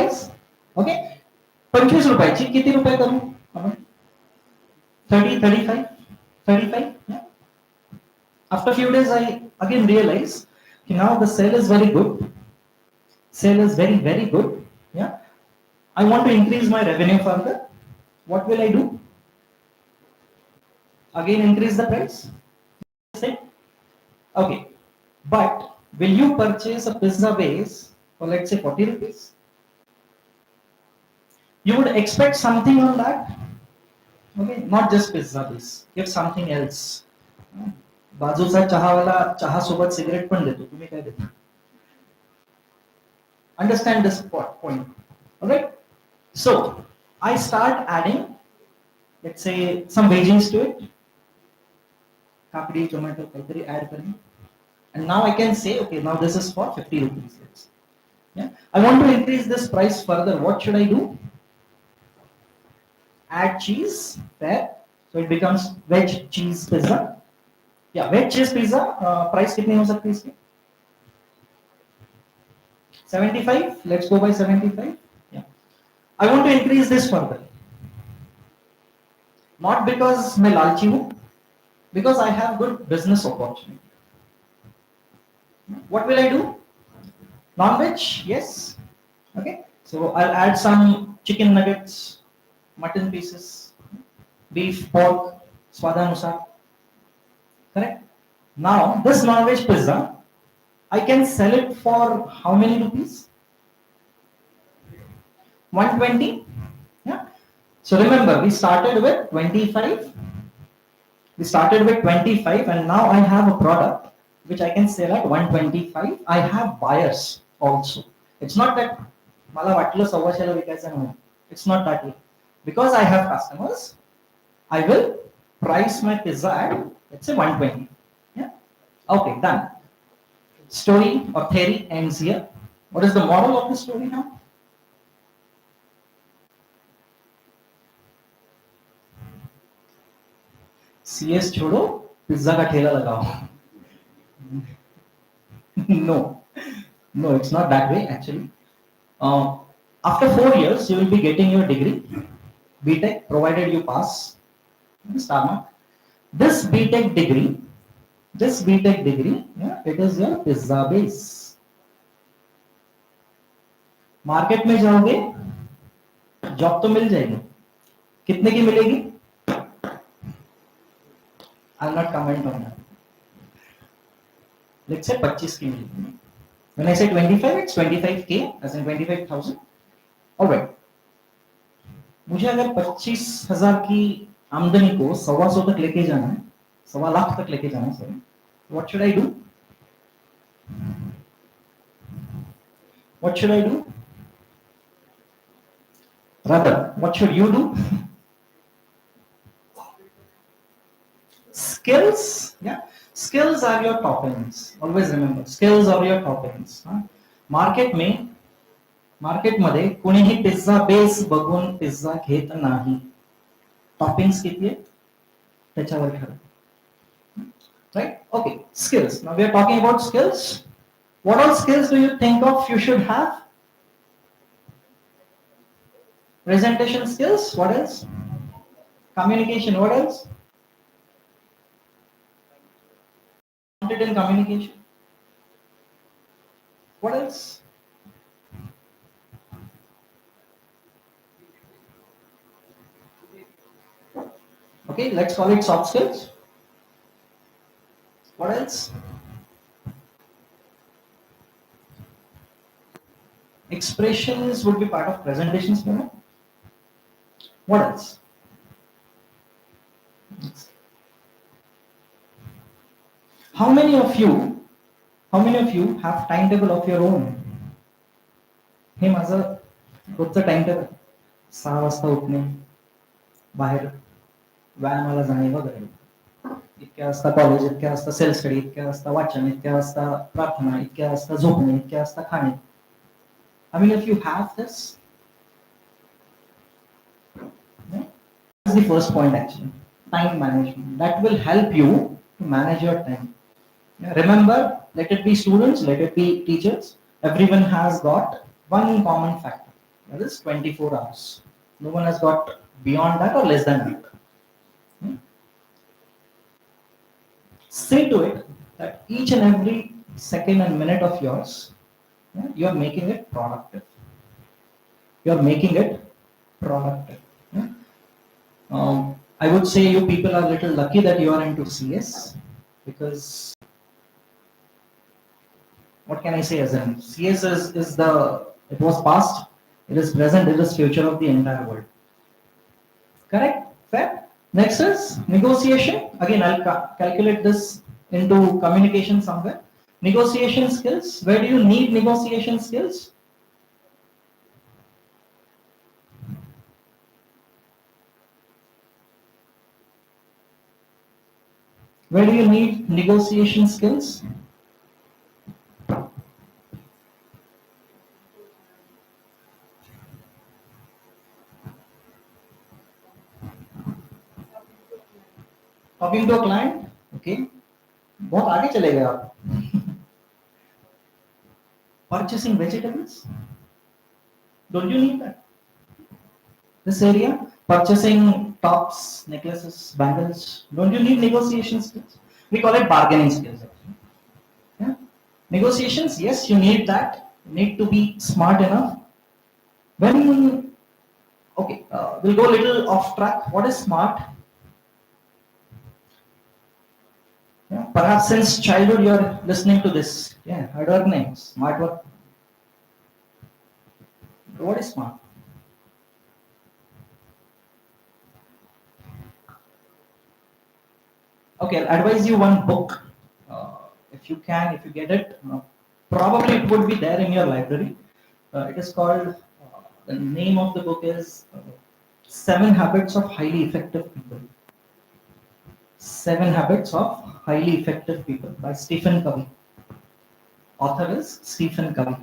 price. Okay, 25 रुपयाची किती रुपये करू आपण? 30, 35, 35. Yeah. After a few days, I again realized now the sale is very good. Sale is very, very good. Yeah. I want to increase my revenue further. What will I do? Again, increase the price. Say, okay. But will you purchase a pizza base for let's say 40 rupees? You would expect something on that. Okay, not just pizza base. Give something else. बाजूचा चहावाला चहा सोबत cigarette पण देतो, तुम्ही काय देता? Understand this point. Alright? So I start adding, let's say, some veggies to it. Kapdi, tomato, kaitari add karni. And now I can say, okay, now this is for 50 rupees. Yeah. I want to increase this price further. What should I do? Add cheese there. So it becomes veg cheese pizza. Yeah, veg cheese pizza. Price kitni ho sakti iski? 75. Let's go by 75. Yeah. I want to increase this further. Not because मैं लालची हूँ, because I have good business opportunity. What will I do? Non-veg, yes. Okay. So I'll add some chicken nuggets, mutton pieces, beef, pork, swadanusar. Correct. Now this non-veg pizza, I can sell it for how many rupees? 120. Yeah. So remember, we started with 25. We started with 25, and now I have a product which I can sell at 125. I have buyers also. It's not that मला वाटलं 125 ला विकायचं म्हणून. It's not that way. Because I have customers, I will price my pizza at let's say 120. Yeah. Okay, done. Story or theory ends here. What is the moral of the story now? CS छोड़ो, pizza का ठेला लगाओ. No, it's not that way actually. After 4 years, you will be getting your degree, BTech, provided you pass star mark. This BTech degree, yeah, it is your pizza base. Market में जाओगे, job तो मिल जाएगी. कितने की मिलेगी? I'll not comment on that. Let's say 25 की मिलेगी. When I say 25, it's 25K, as in 25,000. Alright. मुझे अगर 25,000 की आमदनी को 125 तक लेके जाना है, 1.25 लाख तक लेके जाना है, sir, what should I do? What should I do? Rather, what should you do? Skills, yeah. Skills are your top ends. Always remember, skills are your top ends. Market मध्ये कोणीही पिझ्झा बेस बघून pizza घेत नाही. Toppings किती आहेत त्याच्यावर ठरतं. Right? Okay. Skills. Now we are talking about skills. What all skills do you think of you should have? Presentation skills. What else? Communication. What else? In communication. What else? Okay, let's call it soft skills. What else? Expressions would be part of presentations. What else? How many of you have timetable of your own? हे माझं रोजचं timetable. 6 वाजता उठणे, बाहेर व्यायामाला जाणे वगैरे. इतक्या वाजता college, इतक्या वाजता सेल्फ स्टडी, इतक्या वाजता वाचन, इतक्या वाजता प्रार्थना, इतक्या वाजता झोपणे, इतक्या वाजता खाणे. I mean, if you have this, that's the first point actually. Time management. That will help you to manage your time. Remember, let it be students, let it be teachers, everyone has got one common factor. That is 24 hours. No one has got beyond that or less than that. Hmm? Say to it that each and every second and minute of yours, yeah, you are making it productive. You are making it productive. Yeah? I would say you people are a little lucky that you are into CS because what can I say as in CS is the it was past, it is present, it is future of the entire world. Correct? Fair? Next is negotiation. Again, I'll calculate this into communication somewhere. Negotiation skills. Where do you need negotiation skills? Where do you need negotiation skills? Talking to a client. Okay. बहुत आगे चले गए आप. Purchasing vegetables. Don't you need that? This area, purchasing tops, necklaces, bangles. Don't you need negotiation skills? We call it bargaining skills. Actually. Yeah. Negotiations, yes, you need that. You need to be smart enough. When, okay, we'll go a little off track. What is smart? Yeah, perhaps since childhood you're listening to this. Yeah, heard our name, smart work. What is smart? Okay, I'll advise you one book. If you can, if you get it, probably it would be there in your library. It is called, the name of the book is Seven Habits of Highly Effective People. Seven Habits of Highly Effective People by Stephen Covey. Author is Stephen Covey.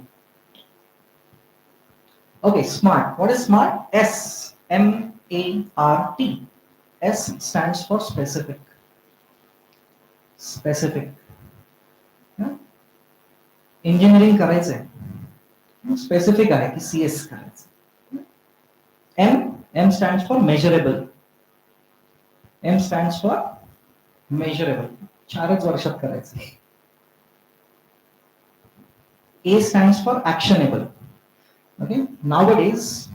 Okay, SMART. What is SMART? S M A R T. S stands for specific. Specific. Yeah? Engineering करायचं आहे. Specific आहे की CS करायचं. M stands for measurable. M stands for measurable. 4च वर्षात करायचं. A stands for actionable. Okay. Nowadays,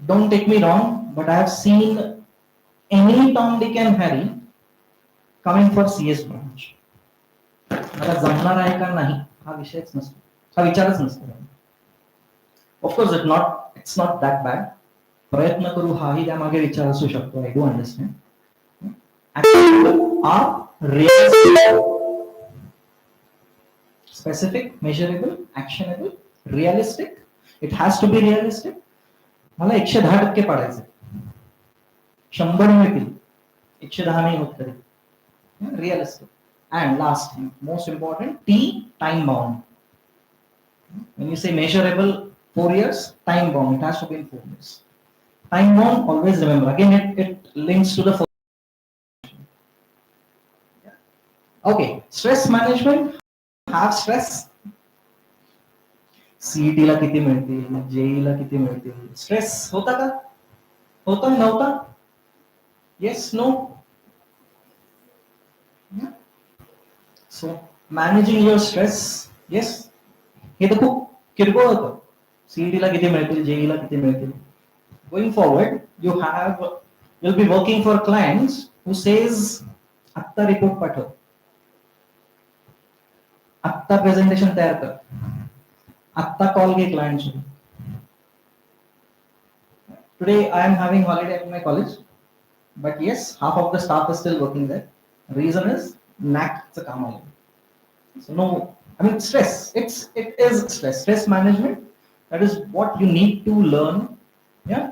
don't take me wrong, but I have seen any Tom, Dick and Harry coming for CS branch. मला जमणार आहे का नाही हा विषयच नसतो, हा विचारच नसतो. Of course, it's not that bad. प्रयत्न करू हाही त्यामागे विचार असू शकतो. I do understand. Actionable are realistic. Specific, measurable, actionable, realistic. It has to be realistic. मला 110% पाडायचं. 100 मिळतील. 110 नाही होत तरी. Realistic. And last, most important, T, time bound. When you say measurable 4 years, time bound, it has to be in 4 years. Time bound, always remember. Again, it links to the first. Okay, stress management. Have stress. CET ला किती मिळतील, JEE ला किती मिळतील. Stress होता का? होता नव्हता? Yes, no. Yeah. So managing your stress, yes. हे तर खूप किरकोळ होतं. CET ला किती मिळतील, JEE ला किती मिळतील. Going forward, you'll be working for clients who says आत्ता रिपोर्ट पाठव, आत्ता प्रेझेंटेशन तयार कर, आत्ता कॉल घे क्लायंट सोबत. Today I am having holiday at my college, but yes, half of the staff is still working there. Reason is NAC चं काम आलं. So no, I mean stress. It is stress. Stress management. That is what you need to learn. Yeah.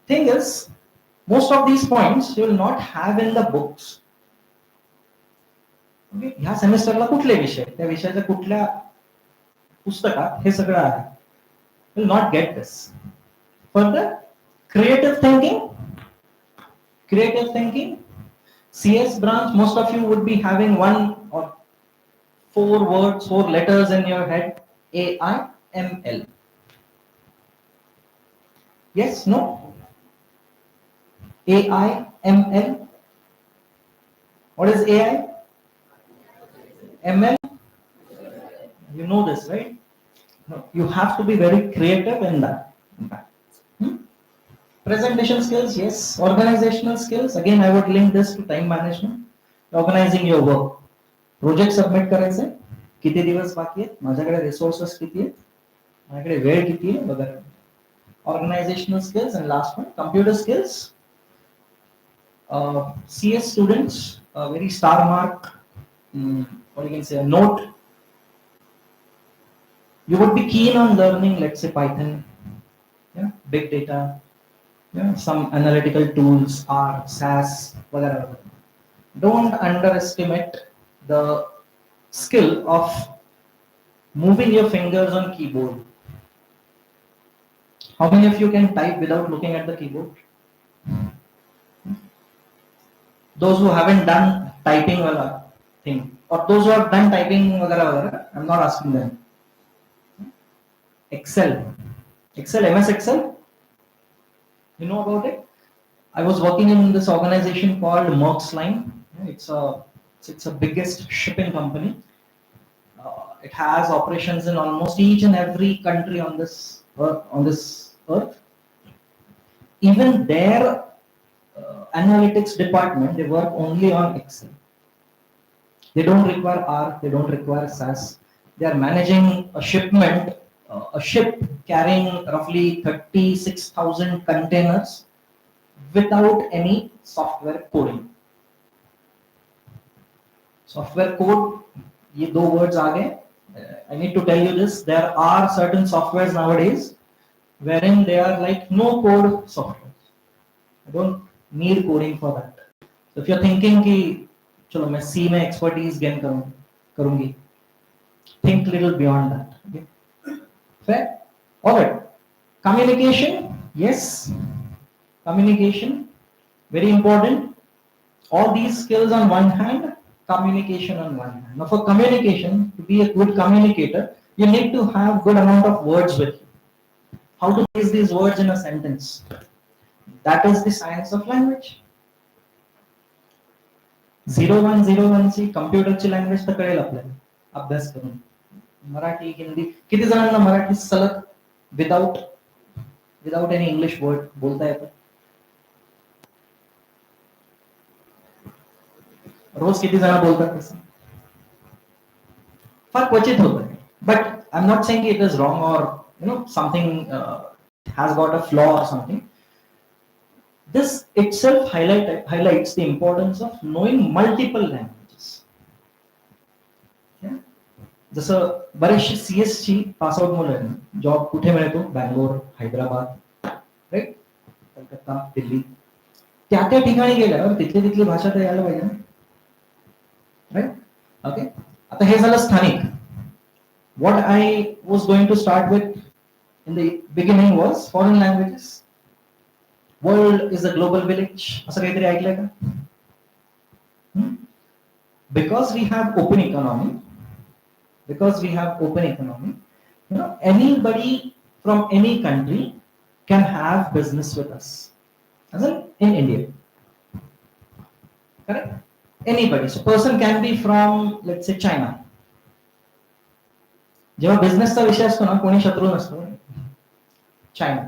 Thing is, most of these points you will not have in the books. Okay. ह्या सेमेस्टरला कुठले विषय, त्या विषयाच्या कुठल्या पुस्तकात हे सगळं आहे. You will not get this. Further, creative thinking. CS branch, most of you would be having 1 or 4 words, 4 letters in your head. AIML. Yes, no? AI, ML. What is AI? ML? You know this, right? No, you have to be very creative in that. Hmm? Presentation skills, yes. Organizational skills, again, I would link this to time management. Organizing your work. Project submit करायचे किती दिवस बाकी आहेत माझ्याकडे resources किती आहेत माझ्याकडे वेळ किती आहे वगैरे organisational skills and last one computer skills CS students very star mark what you can say a note you would be keen on learning let's say Python yeah big data yeah some analytical tools R SAS whatever don't underestimate the skill of moving your fingers on keyboard. How many of you can type without looking at the keyboard? Those who haven't done typing wala thing, or those who have done typing wagara, I'm not asking them. Excel, MS Excel. You know about it? I was working in this organization called Merck's Line. It's a biggest shipping company. It has operations in almost each and every country on this earth. Even their analytics department, they work only on Excel. They don't require R, they don't require SAS. They are managing a shipment, a ship carrying roughly 36,000 containers without any software coding. Software code, ये दो words आ गए. I need to tell you this. There are certain softwares nowadays wherein they are like no code software. I don't need coding for that. So if you're thinking कि चलो मैं C में expertise gain करूँगी, think little beyond that. Okay? Fair? All right. Communication, yes. Communication, very important. All these skills on one hand, communication on one hand. Now for communication, to be a good communicator, you need to have good amount of words with you. How to place these words in a sentence? That is the science of language. 0101 ची कम्प्युटरची language तर कळेल आपल्याला अभ्यास करून मराठी हिंदी किती जणांना मराठी सलग without any English word बोलता येतं रोज किती जण बोलतात तसं फार क्वचित होतं but I am not saying it is wrong और something has got a flaw or something. This itself highlights the importance of knowing multiple languages. जसं बरेचशी CS ची पास आउट मुलं आहेत जॉब कुठे मिळतो बँगलोर हैदराबाद राईट कलकत्ता दिल्ली त्या ठिकाणी गेल्यावर तिथली भाषा तर यायला पाहिजे ना राईट ओके आता हे झालं स्थानिक what I was going to start with in the beginning was foreign languages. World is a global village. असं काहीतरी ऐकलंय का? Because we have open economy, anybody from any country can have business with us. As in India. Correct? Anybody. So person can be from, let's say, China. जेव्हा बिझनेसचा विषय असतो ना कोणी शत्रू नसतो चायना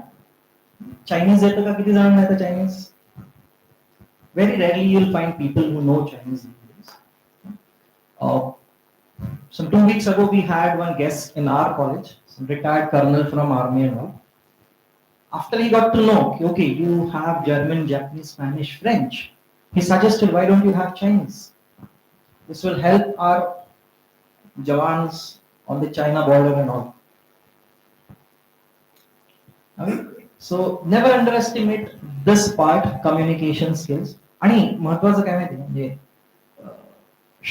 चायनीज येतं का किती जणांना येतं Chinese very rarely you will find people who no Chinese some 2 weeks ago we had one guest in our college some retired colonel from army and all after he got to know okay you have German Japanese Spanish French he suggested why don't you have Chinese this will help our jawans on the China border and all. Okay? So never underestimate this part, communication skills. आणि महत्वाचं काय माहिती म्हणजे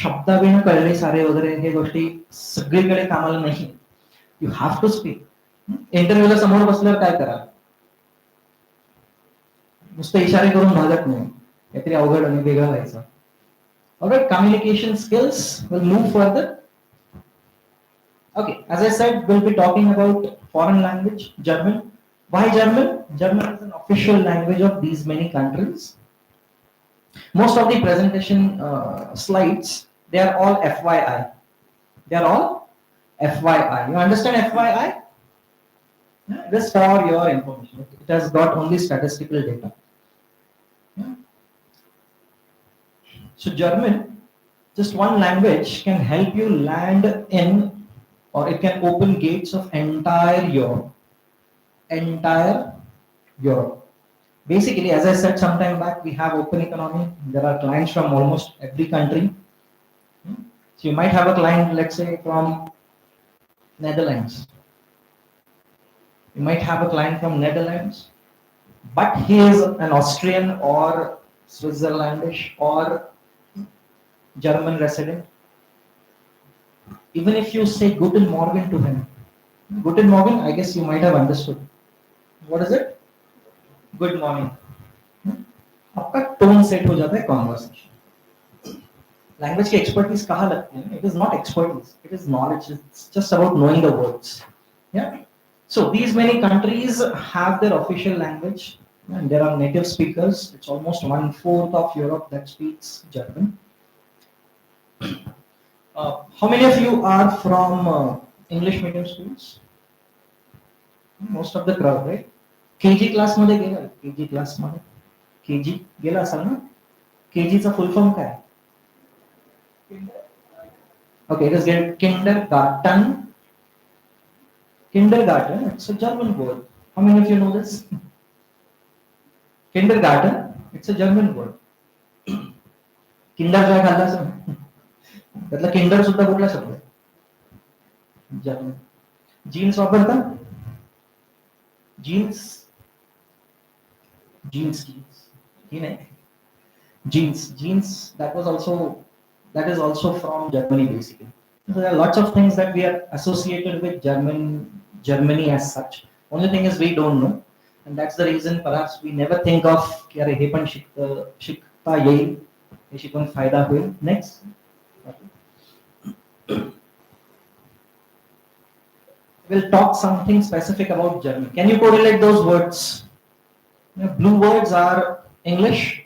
शब्दाबिन कळले सारे वगैरे हे गोष्टी सगळीकडे कामाला नाही यू हॅव टू स्पीक इंटरव्ह्यूला समोर बसल्यावर काय करा नुसतं इशारे करून भागत नाही काहीतरी अवघड आणि वेगळं व्हायचं okay communication skills will move further Okay, as I said, we'll be talking about foreign language, German. Why German? German is an official language of these many countries. Most of the presentation slides, they are all FYI. They are all FYI. You understand FYI? Yeah, just for your information. It has got only statistical data. Yeah. So German, just one language can help you land in, or it can open gates of entire Europe. Entire Europe. Basically, as I said some time back, we have open economy. There are clients from almost every country. So you might have a client, let's say from Netherlands. You might have a client from Netherlands, but he is an Austrian or Switzerlandish or German resident. Even if you say Guten Morgen to him, Guten Morgen, I guess you might have understood. What is it? Good morning. आपका tone set हो जाता है conversation. Language की expertise कहाँ लगती है? It is not expertise. It is knowledge. It's just about knowing the words. Yeah. So these many countries have their official language, and there are native speakers. It's almost 1/4 of Europe that speaks German. How many of you are from English medium schools? Most of the crowd, right? KG class मध्ये गेला? KG class मध्ये? KG गेला असाल ना? KG चा full form काय? Okay, it is kindergarten. Kindergarten, it's a German word. How many of you know this? Kindergarten, it's a German word. Kinder काय खाल्ला असेल? त्यातला किंडर सुद्धा कुठला शब्द आहे? जर्मन. जीन्स वापरता? जीन्स जीन्स जीन्स ही नाही. Jeans that is also from Germany basically. So there are lots of things that we are associated with Germany as such. Only thing is we don't know, and that's the reason perhaps we never think of कि अरे हे पण शिकता येईल, हे शिकून फायदा होईल. Next. We'll talk something specific about German. Can you correlate those words? Blue words are English,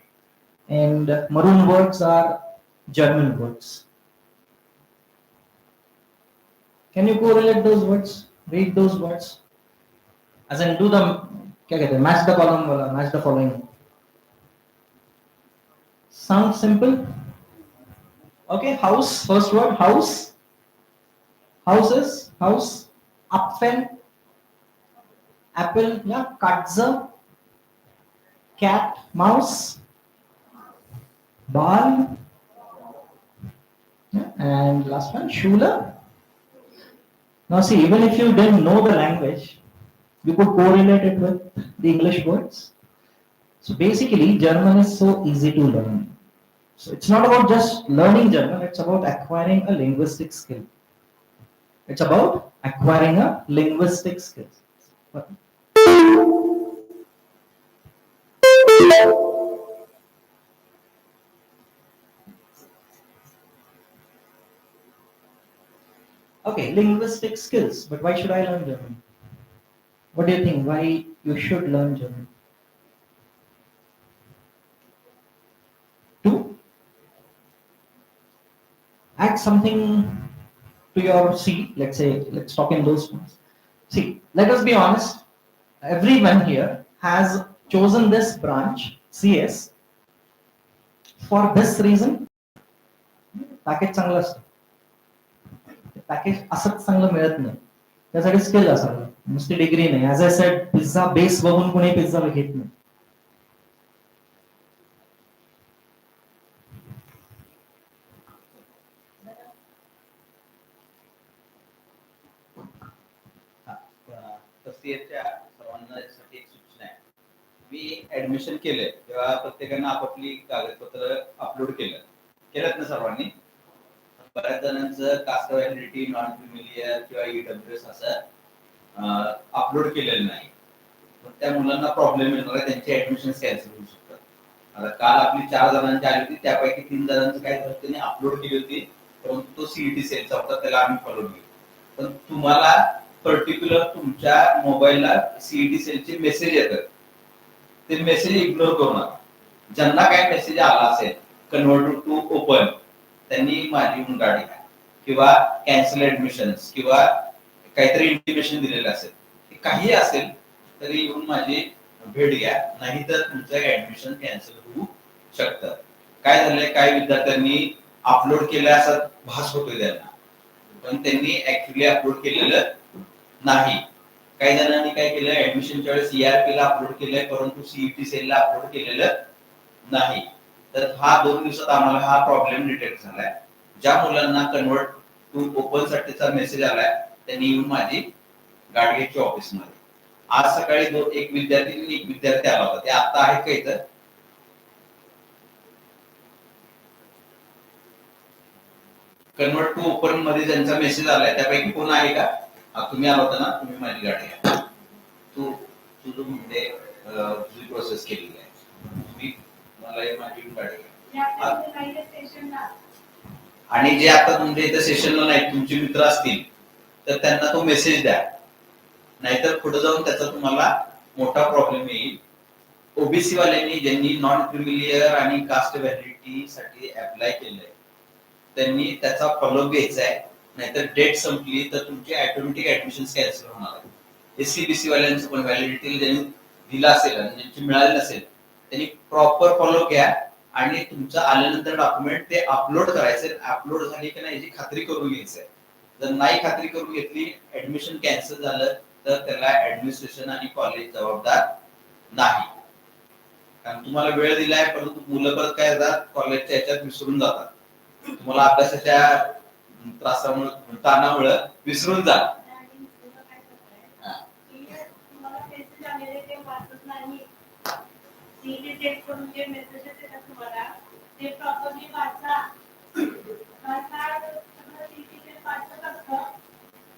and maroon words are German words. Can you correlate those words? Read those words. As in do the क्या कहते हैं? Match the column वाला, match the following. Sound simple? Okay, house. First word, house. Houses, house. Apfel, apple. Yeah, Katze, cat, mouse. Ball. Yeah, and last one, Schule. Now see, even if you didn't know the language, you could correlate it with the English words. So basically, German is so easy to learn. So it's not about just learning German, it's about acquiring a linguistic skill. It's about acquiring a linguistic skill. Okay, linguistic skills. But why should I learn German? What do you think? Why you should learn German? To add something to your C. Let's say, let's talk in those terms. See, let us be honest. Everyone here has chosen this branch, CS, for this reason. Package चांगलं असतं. Package असंच चांगलं मिळत नाही. त्यासाठी skill असावं, नुसती degree नाही. As I said, pizza base बघून कोणी पिझ्झा घेत नाही. सर्वांना एक सूचना आहे. मी ऍडमिशन केलंय तेव्हा प्रत्येकानं आपापली कागदपत्र अपलोड केलं ना सर्वांनी. बऱ्याच जणांचं कास्ट व्हॅलिडिटी, नॉन फेमिलियर किंवा ईडब्ल्यूएस असं अपलोड केलेलं नाही. त्या मुलांना प्रॉब्लेम येणार आहे, त्यांचे ऍडमिशन कॅन्सल होऊ शकतात. आता काल आपली 4 जणांची आली होती, त्यापैकी 3 जणांचं काय झालं, त्यांनी अपलोड केली होती, परंतु तो सीईटी सेलचा होता, त्याला आम्ही फॉलो केलं. पण तुम्हाला पर्टिक्युलर तुमच्या मोबाईलला सीईटी सेलचे मेसेज येतात, ते मेसेज इग्नोर करू नका. ज्यांना काय मेसेज आला असेल कन्वर्ट टू ओपन, त्यांनी माझी येऊन गाडी घ्या, किंवा कॅन्सल ऍडमिशन किंवा काहीतरी इंटिमेशन दिलेलं असेल, काही असेल तरी येऊन माझी भेट घ्या, नाहीतर तुमचं ऍडमिशन कॅन्सल होऊ शकतं. काय झालंय, काही विद्यार्थ्यांनी अपलोड केलं असा भास होतोय त्यांना, पण त्यांनी ऍक्च्युली अपलोड केलेलं नाही. काही जणांनी काय केलं, ऍडमिशनच्या वेळेस ERP ला अपलोड केलंय, परंतु सीईटी सेलला अपलोड केलेलं नाही. तर हा 2 दिवसात आम्हाला हा प्रॉब्लेम डिटेक्ट झालाय. ज्या मुलांना कन्वर्ट टू ओपन साठीचा मेसेज आलाय त्यांनी येऊन माझी गाडी घ्यायची ऑफिसमध्ये. आज सकाळी एक विद्यार्थी आला होता, ते आता आहेत का इथं? कन्वर्ट टू ओपन मध्ये ज्यांचा मेसेज आलाय त्यापैकी कोण आहे का? तुम्ही आला होता ना, तुम्ही माझी गाडी घ्या. तुझं म्हणजे तुझी प्रोसेस केलेली आहे, तुम्ही मला माझी गाडी घ्या. आणि जे आता तुमच्या इथं सेशनला नाही, तुमचे मित्र असतील तर त्यांना तो मेसेज द्या, नाहीतर पुढे जाऊन त्याचा तुम्हाला मोठा प्रॉब्लेम येईल. ओबीसी वाल्यांनी ज्यांनी नॉन क्रिमिलियर आणि कास्ट व्हॅलिडिटी साठी अप्लाय केलंय त्यांनी त्याचा फॉलोअप घ्यायचा आहे, नाहीतर डेट संपली तर तुमची ऑटोमॅटिक ऍडमिशन कॅन्सल होणार आहे. एससीबीसी वाल्यांचं पण व्हॅलिडिटी ज्यांनी दिला असेल आणि ज्यांची मिळाली नसेल त्यांनी प्रॉपर फॉलो घ्या, आणि तुमचं आल्यानंतर डॉक्युमेंट ते अपलोड करायचे. अपलोड झाली की नाही याची खात्री करून घ्यायचंय. जर नाही खात्री करून घेतली, ऍडमिशन कॅन्सल झालं तर त्याला ऍडमिनिस्ट्रेशन आणि कॉलेज जबाबदार नाही. कारण तुम्हाला वेळ दिलाय, परंतु मुलं परत काय जातात, कॉलेजच्या याच्यात विसरून जातात. तुम्हाला अभ्यासाच्या त्रासामुळे ताणामुळे विसरून जा.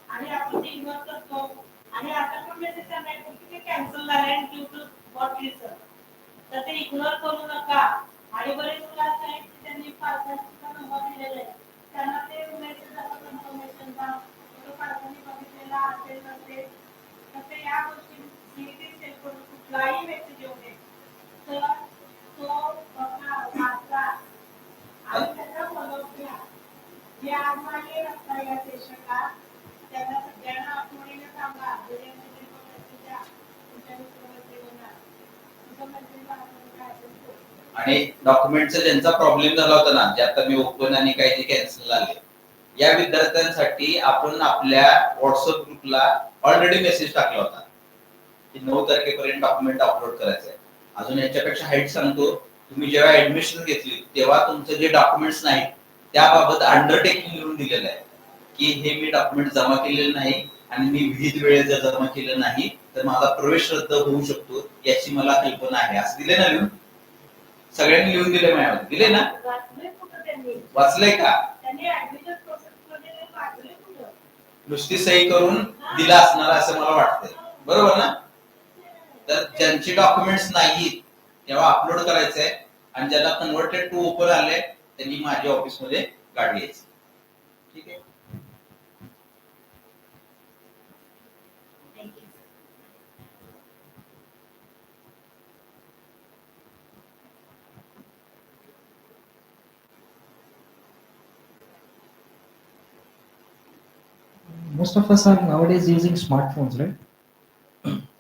आणि आपण ते इग्नोर करतो, आणि आता पण मेसेज नाही की कॅन्सल झाले ड्यू टू व्हॉट रिझन, तर ते इग्नोर करू नका. आणि बरेच मुलं असं आहेत की त्यांनी पालकांचा नंबर दिलेला आहे, त्यांना ते मेसेज असं कन्फर्मेशनचा तो पालकांनी बघितलेला असेल नसेल तर ते या गोष्टी सीईटी सेल करून कुठलाही मेसेज येऊ नये तर तो बघा, वाचा आणि त्याचा फॉलोअप घ्या. जे आज मागे नसता या सेशनला त्यांना सगळ्यांना आठवणीने सांगा, आणि डॉक्युमेंटचा ज्यांचा प्रॉब्लेम झाला होता ना, जे आता मी ओपन आणि काही जे कॅन्सल झाले, या विद्यार्थ्यांसाठी आपण आपल्या व्हॉट्सअप ग्रुपला ऑलरेडी मेसेज टाकला होता की 9 तारखेपर्यंत डॉक्युमेंट अपलोड करायचं आहे. अजून याच्यापेक्षा हाईट सांगतो, तुम्ही जेव्हा ऍडमिशन घेतली तेव्हा तुमचे जे डॉक्युमेंट्स नाहीत त्याबाबत अंडरटेकिंग लिहून दिलेलं आहे की हे मी डॉक्युमेंट जमा केलेलं नाही आणि मी विहित वेळेत जर जमा केलं नाही तर माझा प्रवेश रद्द होऊ शकतो याची मला कल्पना आहे, असं दिले ना लिहून? सगळ्यांनी लिहून दिले माझ्यावर, दिले ना? वाचलंय का? नुसती सही करून दिला असणार असं मला वाटतंय, बरोबर ना? तर ज्यांचे डॉक्युमेंट्स नाहीत तेव्हा अपलोड करायचंय, आणि ज्याला कन्वर्टेड टू ओपन आले त्यांनी माझ्या ऑफिसमध्ये गाडी घ्यायची. ठीक आहे? Most of us are nowadays using smartphones, right?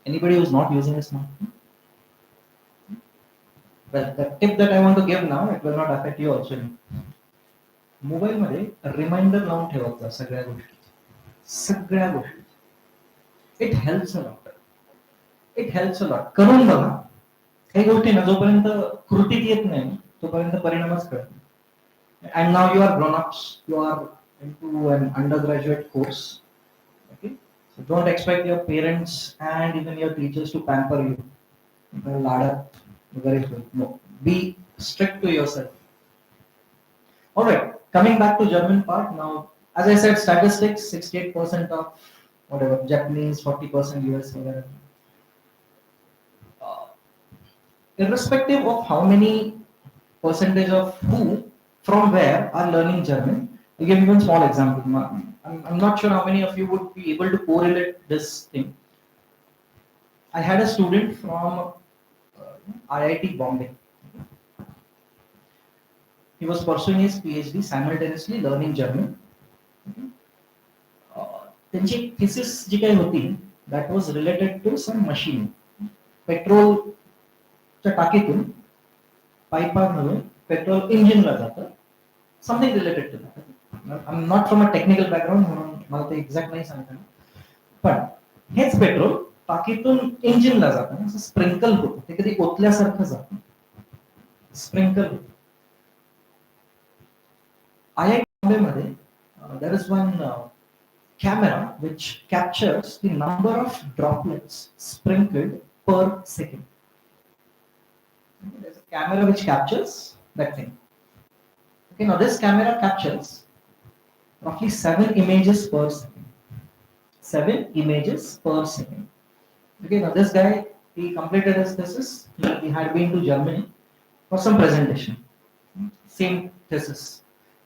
Anybody who's not using a smartphone? Well, the tip that I want to give now, it will not affect you also. Mobile मध्ये reminder लावून ठेवायचा सगळ्या गोष्टी. It helps a lot. करून बघा. काही गोष्टी ना जोपर्यंत कृतीत येत नाही तोपर्यंत परिणामच कळत नाही. And now you are grown-ups, you are into an undergraduate course. Okay? So don't expect your parents and even your teachers to pamper you. No. Be strict to yourself. Alright, coming back to German part now. As I said, statistics, 68% of whatever, Japanese, 40% US, whatever. Irrespective of how many percentage of who from where are learning German, we give even small example. I'm not sure how many of you would be able to correlate this thing. I had a student from IIT Bombay. He was pursuing his PhD simultaneously learning German. त्यांची thesis जी काही होती that was related to some machine. पेट्रोलच्या टाकीतून पाईपांमधून petrol इंजिनला जातं. Something related to that. I'm not from a technical background म्हणून मला ते exact नाही सांगता येणार. पण हेच पेट्रोल टाकीतून इंजिनला जातं असं स्प्रिंकल होतं. ते कधी ओतल्यासारखं जातं. स्प्रिंकल होतं. IIT Bombay मध्ये there is one camera which captures the number of droplets sprinkled per second. There's a camera which captures that thing. Okay, now this camera captures roughly 7 images per second. 7 images per second. Okay, now this guy, he completed his thesis. He had been to Germany for some presentation. Same thesis.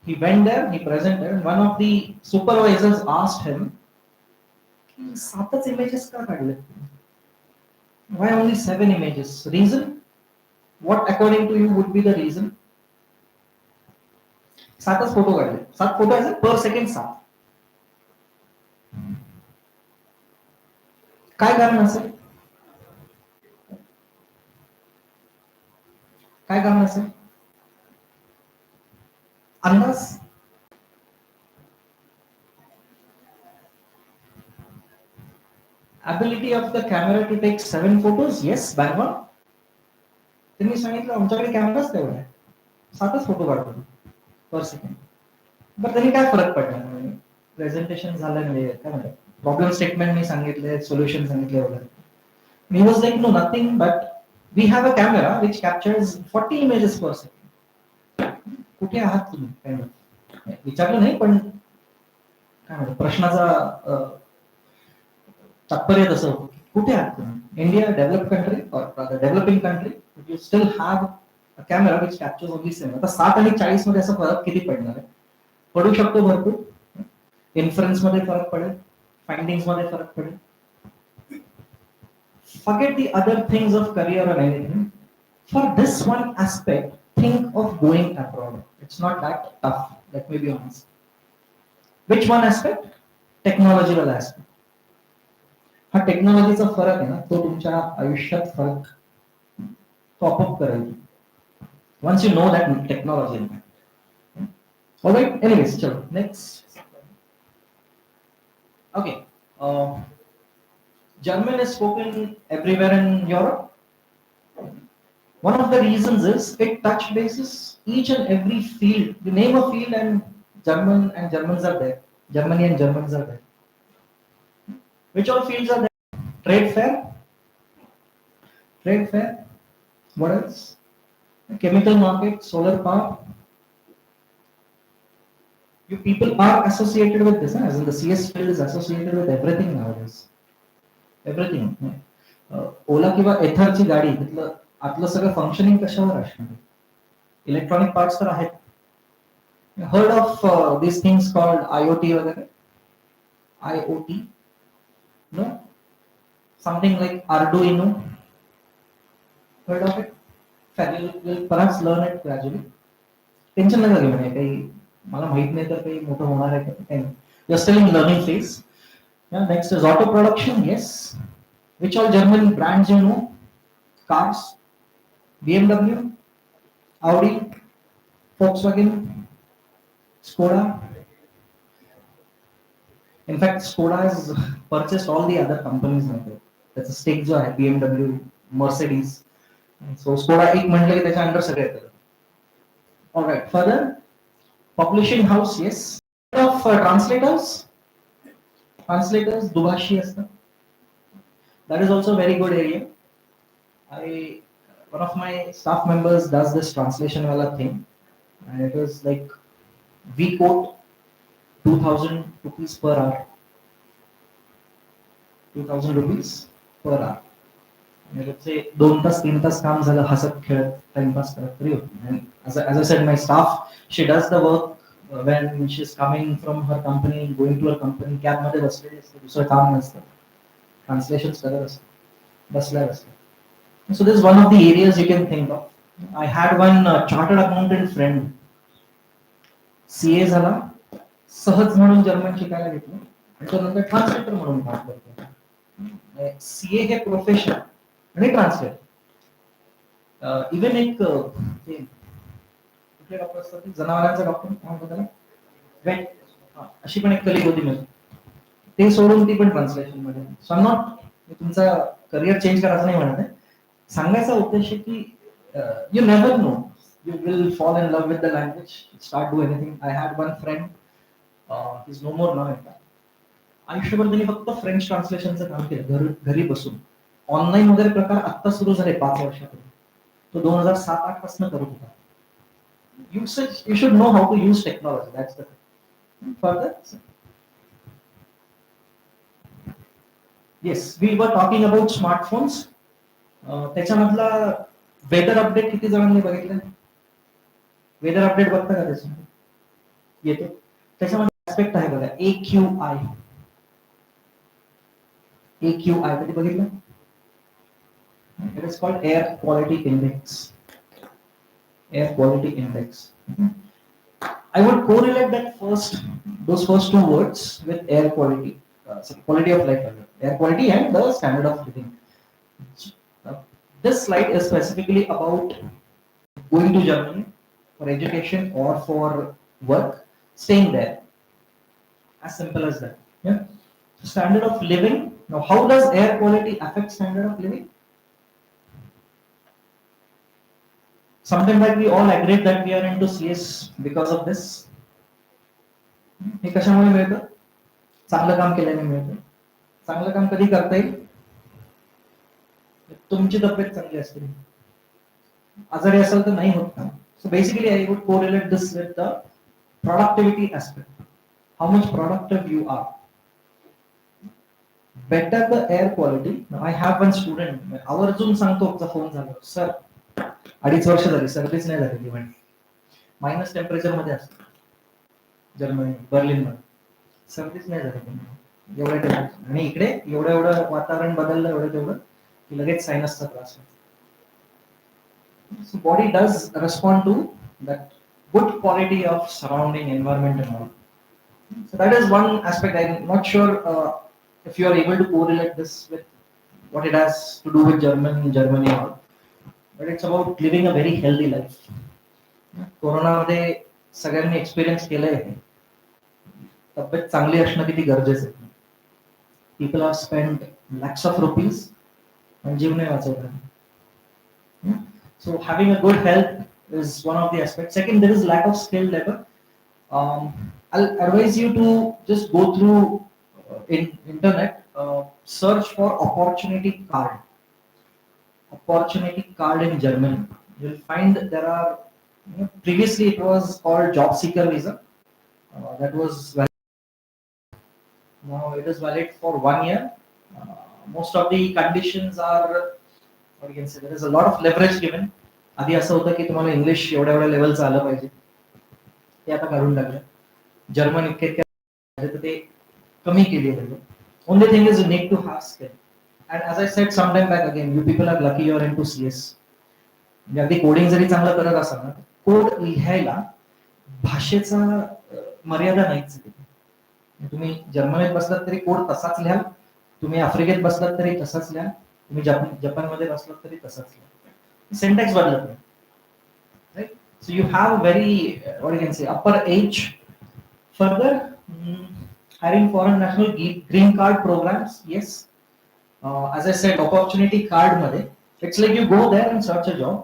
He went there, he presented, and one of the supervisors asked him, 7 images ka kadle? Why only 7 images? Reason? What according to you would be the reason? 7 photo kadle. 7 photo as per second 7. काय कारण असेल? काय कारण असेल? अंदाज? Ability of the camera to take 7 photos? Yes, bang on. त्यांनी सांगितलं आमच्याकडे कॅमेराच तेवढा आहे. 7च फोटो काढतो पर सेकंड. बरं त्यांनी काय फरक पडला? प्रेझेंटेशन झालं म्हणजे काय म्हणतात प्रॉब्लेम स्टेटमेंट मी सांगितले, सोल्युशन सांगितले वगैरे. मी was like no nothing but we have a camera which captures 40 images per second. कुठे आहात तुम्ही? काय विचारलं नाही पण काय म्हणतात प्रश्नाचा तात्पर्य तसं होतं. कुठे आहात तुम्ही? इंडिया डेव्हलप कंट्री और developing country you still have a camera which captures only 7. आता 7 आणि 40 मध्ये असा फरक किती पडणार आहे? पडू शकतो भरपूर. इन्फरन्स मध्ये फरक पडेल, फाइंडिंग्स मध्ये फरक पडेल. Forget the other things of career or anything. For this one aspect, think of going abroad. It's not that tough. Let me be honest. Which one aspect? Technological aspect. हा टेक्नॉलॉजीचा फरक आहे ना, तो तुमच्या आयुष्यात फरक पॉपअप करेल. Once you know that technology. All right. Anyways, chalo. Next. Okay. German is spoken everywhere in Europe. One of the reasons is it touch bases each and every field. You name a field and Germans are there. Germany and Germans are there. Which all fields are there? Trade fair. Trade fair. What else? Chemical market, solar power. You people are associated with this, as in the CS field is associated with everything nowadays. Everything. ओला किंवा एथरची गाडी तिथलं आतलं सगळं functioning कशावर असणार? Electronic parts तर आहेत. Heard of this things called IoT वगैरे? IoT? No? Something like Arduino? Heard of it? We'll perhaps learn it gradually. Tension नका घेऊ नये काही मला माहित नाही तर काही मोठं होणार आहे का काही. You're still in learning phase. Yeah, next is auto production. Yes. Which all German brands you know? Cars, BMW, Audi, Volkswagen, Skoda. In fact, Skoda has purchased all the other companies now. That's a stake जो आहे BMW, Mercedes. So Skoda एक म्हटलं की त्याच्या under सगळे येतात. All right. Further, publishing house. Yes. Of translators. Translators, दुभाषी असतात. That is also a very good area. One of my staff members does this translation wala thing, and it was like we quote 2,000 rupees per hour. 2,000 rupees per hour. And let's say 2 तास 3 तास काम झालं हसत खेळत timepass करत तरी होतं. And as I said, my staff, she does the work when she's coming from her company, going to her company, cab मध्ये बसलेली असते, दुसरं काम नसतं, translations करत असते, बसल्या असते. So this is one of the areas you can think of. I had one chartered accountant friend. CA झाला, सहज म्हणून जर्मन शिकायला घेतलं आणि तो नंतर ट्रान्सलेटर म्हणून काम करतो. CA हे प्रोफेशन आणि ट्रान्सलेटर. इवन एक ते कुठले डॉक्टर असतात ते जनावरांचा डॉक्टर काय म्हणतात त्याला, वेट, अशी पण एक कलिग होती माझी, ते सोडून ती पण ट्रान्सलेशन मध्ये. सो आय नॉट, तुमचा करिअर चेंज करायचं नाही म्हणत आहे, सांगायचा उद्देश की you never know, you will fall in love with the language, start do anything. I had one friend, he's no more now. आयुष्यभर त्यांनी फक्त फ्रेंच ट्रान्सलेशनचं काम केलं, घरी बसून. ऑनलाईन वगैरे प्रकार आत्ता सुरू झाले 5 वर्षापूर्वी, तो 2007-8 पासून करत होता. You should know how to use technology, that's the thing. Further, yes, we were talking about smartphones. त्याच्यामधला वेदर अपडेट किती जणांनी बघितलं? वेदर अपडेट बघता का त्याच्यामध्ये? येतो. त्याच्यामध्ये ऍस्पेक्ट आहे बघा, AQI. AQI कधी बघितलं? It is called air quality index. Air quality index. I would correlate those first two words with air quality, quality of life, air quality and the standard of living. This slide is specifically about going to Germany for education or for work, staying there. As simple as that. Yeah. Standard of living. Now, how does air quality affect standard of living? Something like we all agreed that we are into CS because of this. हे कशामुळे मिळतं? चांगलं काम केल्याने मिळतं. चांगलं काम कधी करता येईल? तुमची तब्येत चांगली असते. आजारी असेल तर नाही होत काम. So basically I would correlate this with the productivity aspect. How much productive you are. Better the air quality. Now I have one student, आवर्जून सांगतो फोन झाला, सर 2.5 वर्ष झाली सर्व्हिस नाही झालेली, म्हणजे मायनस टेम्परेचर मध्ये असतं जर्मनी, बर्लिन मध्ये सर्व्हिस नाही झाली एवढ्या टेम्परेचर, आणि इकडे एवढं वातावरण बदललं एवढं तेवढं की लगेच सायनसचा त्रास होतो. So body does respond to that good quality of surrounding environment and all. So that is one aspect. I'm not sure if you are able to correlate this with what it has to do with Germany and all. But it's about living a very healthy life. कोरोनामध्ये सगळ्यांनी experience केलंय, तब्येत चांगली असणं किती गरजेचं आहे. People have spent lakhs of rupees and जीव नाही वाचवला. So having a good health is one of the aspects. Second, there is lack of skilled labor. I'll advise you to just go through internet, search for opportunity card. Opportunity card in Germany. You'll find there are, previously it was called job seeker visa. That was valid. Now it is valid for 1 year. Most of the conditions are, or you can say there is a lot of leverage given. आधी असं होतं की तुम्हाला English एवढ्या लेवलचं आलं पाहिजे, ते आता काढून टाकलं. जर्मन इतके तर ते कमी केली आहे. Only thing is you need to have skill. And as I said sometime back again, you people are lucky you are into CS. म्हणजे अगदी कोडिंग जरी चांगलं करत असाल ना, कोड लिहायला भाषेचा मर्यादा नाहीच. तुम्ही जर्मनीत बसलात तरी कोड तसाच लिहाल, तुम्ही आफ्रिकेत बसलात तरी तसाच लिहाल, तुम्ही जपानमध्ये बसलात तरी तसाच लिहाल. Syntax बदलत नाही. Right? So you have a very, what you can say, upper age. Further, hiring foreign national green card programs, yes. As I said, opportunity card मध्ये, it's like you go there and search a job.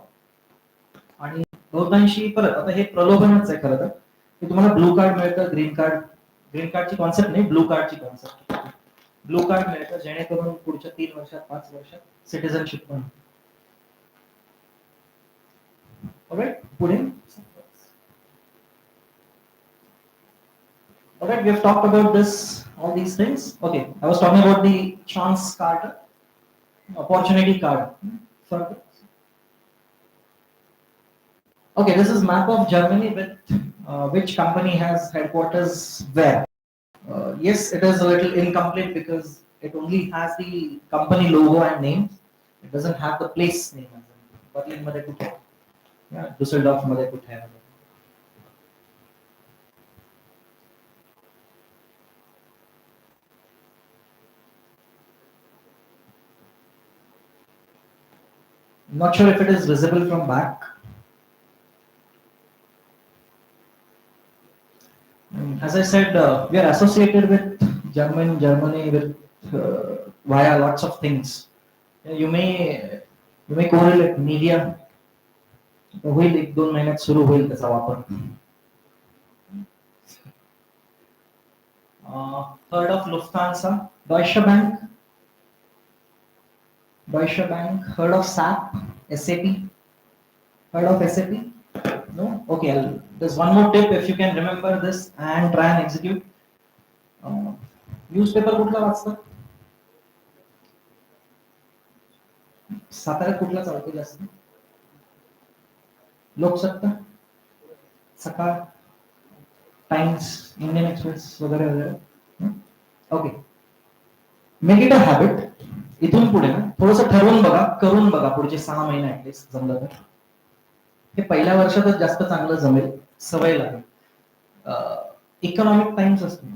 आणि बहुतांशी परत आता हे प्रलोभनच आहे खरं तर, की तुम्हाला ब्लू कार्ड मिळतं, ग्रीन कार्डची कॉन्सेप्ट नाही, ब्लू कार्डची कॉन्सेप्ट. ब्लू कार्ड मिळतं जेणेकरून पुढच्या 3 वर्षात 5 वर्षात सिटिझनशिप पण. Alright, पुढे. Alright, we have talked about this, all these things. Okay, I was talking about the chance card, opportunity card. Further. Okay, this is map of Germany with which company has headquarters where. Yes, it is a little incomplete because it only has the company logo and name. It doesn't have the place name. As in Berlin मध्ये कुठे? Yeah, Düsseldorf मध्ये कुठे आहे? Not sure if it is visible from back. As I said, we are associated with Germany with via lots of things. You may correlate media होईल 1-2 महिन्यात सुरू होईल त्याचा वापर. Heard of Lufthansa, Deutsche Bank, heard of SAP, SAP, heard of SAP? No? Okay, there's one more tip if you can remember this and try and execute. Newspaper कुठला वाचता? साताऱ्यात कुठला चालतो जास्त? लोकसत्ता, सकाळ, टाइम्स, इंडियन एक्सप्रेस वगैरे वगैरे. Okay, make it a habit. इथून पुढे ना थोडंसं ठरवून बघा, करून बघा पुढचे 6 महिने ऍटलीस्ट जमलं तर. हे पहिल्या वर्षातच जास्त चांगलं जमेल, सवय लागेल. इकॉनॉमिक टाइम्स असतो,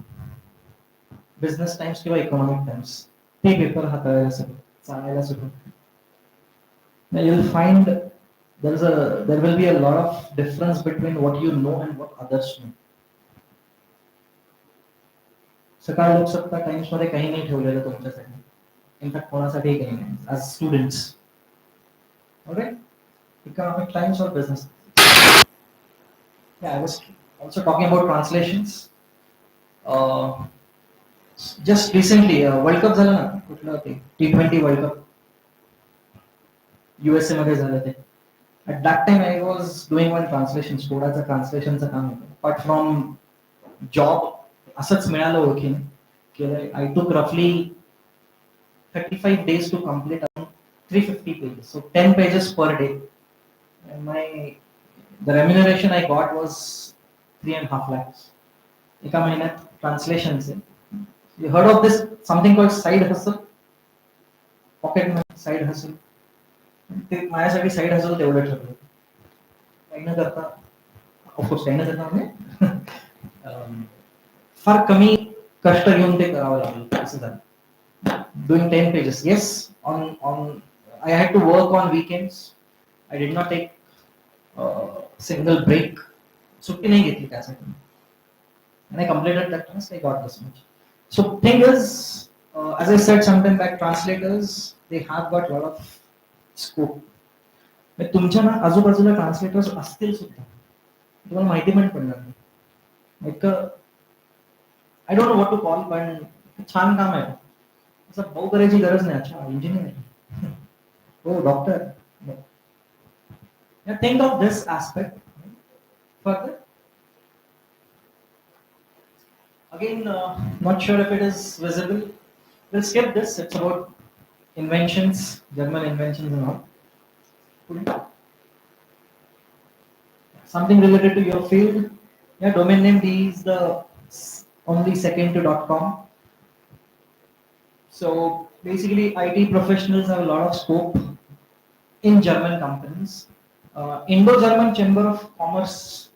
बिझनेस टाइम्स किंवा इकॉनॉमिक टाइम्स, ते पेपर हाताळायला सगळं चालायला सुरू. Now you'll find there will be a lot of difference between what you know and what others know. सकाळ लोकसत्ता टाइम्स मध्ये काही नाही ठेवलेलं तुमच्यासाठी, इनफॅक्ट कोणासाठीही काही नाही as students. Okay, economic times or business. Yeah, I was also talking about translations. Uh, just recently world cup झाला ना, कुठलं ते T20 वर्ल्ड कप USA मध्ये झालं ते. At that time I was doing one translation, कोडाचं ट्रान्सलेशनचं काम होतं. Apart from job असंच मिळालं ओळखीने केलं. I took roughly 35 days to complete around 350 pages, so 10 pages per day. And the remuneration I got was 3.5 lakhs. एका महिन्यात ट्रान्सलेशनचे. You heard of this something called side hustle? Pocket money, side hustle. ते माझ्यासाठी side hustle तेवढं ठरलं. काही न करता, of course काही न करता म्हणजे फार कमी कष्ट घेऊन ते करावं लागलं असं झालं. Doing 10 pages, yes, on I had to work on weekends. I did not take single break. सुट्टी नाही घेतली त्यासाठी. And I completed that task. I got this much. So thing is, as I said sometime back, translators they have got a lot of scope. तुमच्या ना आजूबाजूला ट्रान्सलेटर्स असतील सुद्धा, तुम्हाला माहिती पण पडणार नाही. एक I don't know what to call, पण छान काम आहे. असं भाऊ करायची गरज नाही. अच्छा इंजिनियर आहे, हो doctor. Think of this aspect further. Again, not sure if it is visible. We'll skip this. It's about inventions, German inventions and all. Something related to your field. Yeah, domain name D is the only second to .com. So basically, IT professionals have a lot of scope in German companies. Indo-German Chamber of Commerce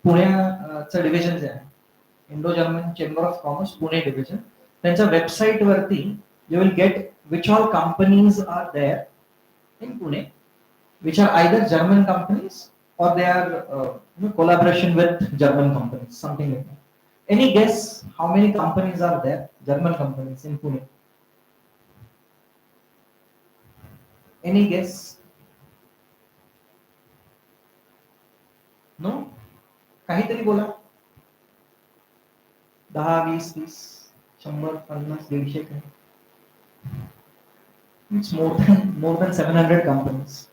पुण्याचं division जे आहे, Indo German Chamber of Commerce Pune division, त्यांच्या website वरती you will get which all companies are there in Pune, which are either German companies or they are collaboration with German companies, something like that. Any guess how many companies are there, German companies in Pune? Any guess? No? काहीतरी बोला. 10, 20, 30, 100, 50, 150. It's more than 700 companies.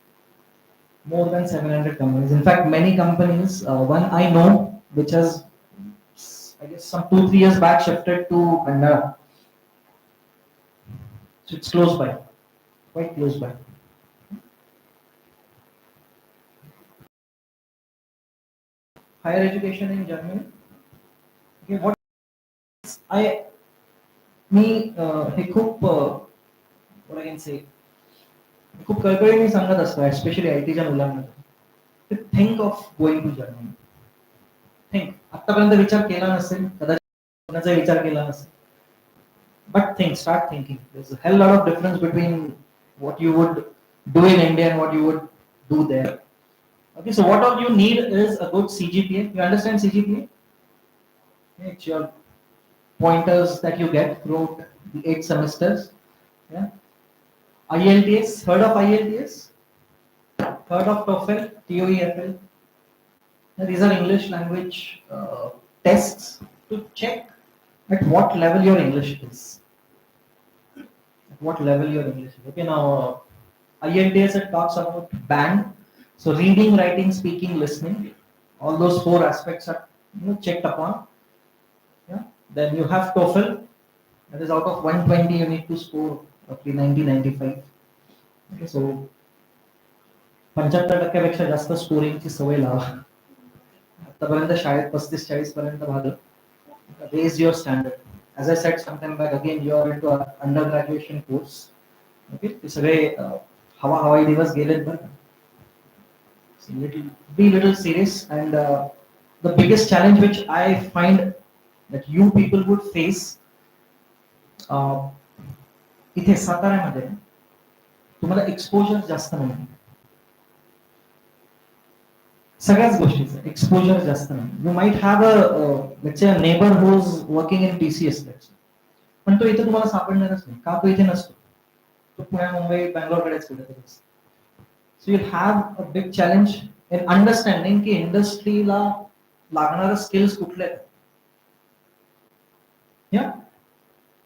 More than 700 companies. In fact, many companies, one I know, which has, I guess, some 2-3 years back shifted to Kannada. So it's close by, quite close by. higher education in Germany. Okay, what I me हे खूप what I can say खूप कळकळीने सांगत असतो especially आयटीच्या मुलांना think of going to Germany. Think आतापर्यंत विचार केला नसेल कदाचित कोणाचा विचार केला नसेल but think start thinking there's a hell lot of difference between what you would do in India and what you would do there. Okay, so what all you need is a good CGPA. You understand CGPA? It's your pointers that you get throughout the 8 semesters. Yeah. IELTS, heard of IELTS? Heard of TOEFL, TOEFL? These are English language tests to check at what level your English is. At what level your English is. Okay, now IELTS it talks about band. So reading, writing, speaking, listening. All those 4 aspects are checked upon. Yeah. Then you have TOEFL. That is out of 120 you need to score roughly 90-95. Okay, so 75% जास्त स्कोरिंगची सवय लावा. आतापर्यंत शाळेत 35-40 पर्यंत भागलं. Raise your standard. As I said sometime back, again you are into an undergraduation course. Okay, ते सगळे हवाई दिवस गेलेत बरं. So be little serious and the biggest challenge which I find that you people would face इथे साताऱ्यामध्ये तुम्हाला exposure जास्त नाही. सगळ्याच गोष्टीचं एक्सपोजर जास्त नाही. You might have a neighbour who is working in TCS पण तो इथे तुम्हाला सापडणारच नाही. का तो इथे नसतो? तो पुण्या मुंबई बँगलोरकडेच कुठेतरी. So you have a big challenge in understanding की इंडस्ट्रीला लागणारे स्किल्स कुठले आहेत. या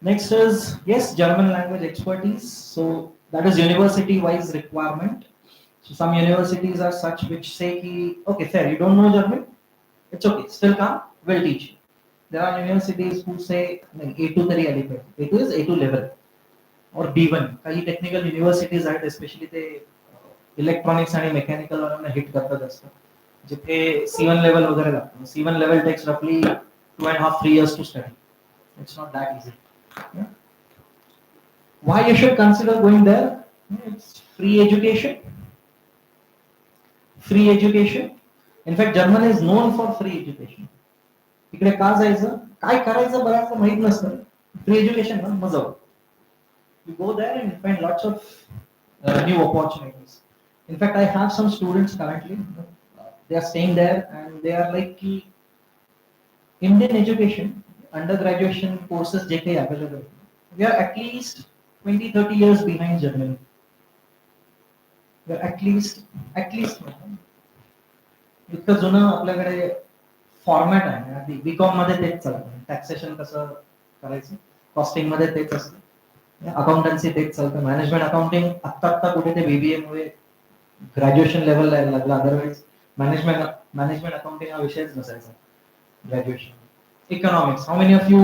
next is yes German language expertise. So that is university wise requirement. So some universities are such which say ki, okay fair, you don't know German, it's okay, still come, we'll teach you. There are universities who say like A2 तरी आली पाहिजे. A2 is A2 level or B1. काही technical universities आहेत specially ते electronics आणि mechanical वाल्यांना hit करतात असतं जिथे C1 लेवल वगैरे लागतं. C1 लेवल टेक्स रफली 2.5-3 years to study. It's not that easy. Yeah? Why you should consider going there? It's free education. Free education. In fact, Germany is known for free education. तिकडे का जायचं काय करायचं बऱ्याच माहित नसतं. फ्री एज्युकेशन ना मजा. You go there and find lots of new opportunities. In fact, I have some students currently. They are staying there and they are like ki Indian education, undergraduation courses जे काही available. We are at least 20-30 years behind Germany. We are at least इतकं जुनं आपल्याकडे format आहे. आधी BCom मध्ये तेच चालतं. Taxation कसं करायचं, कॉस्टिंग मध्ये तेच असतं, अकाउंटन्सी तेच चालतं. मॅनेजमेंट अकाउंटिंग आत्ता कुठे ते BBA मुळे ग्रॅज्युएशन लेवलला यायला लागला. अदरवाईज मॅनेजमेंट अकाउंटिंग हा विषयच नसायचा graduation. Economics, how many of you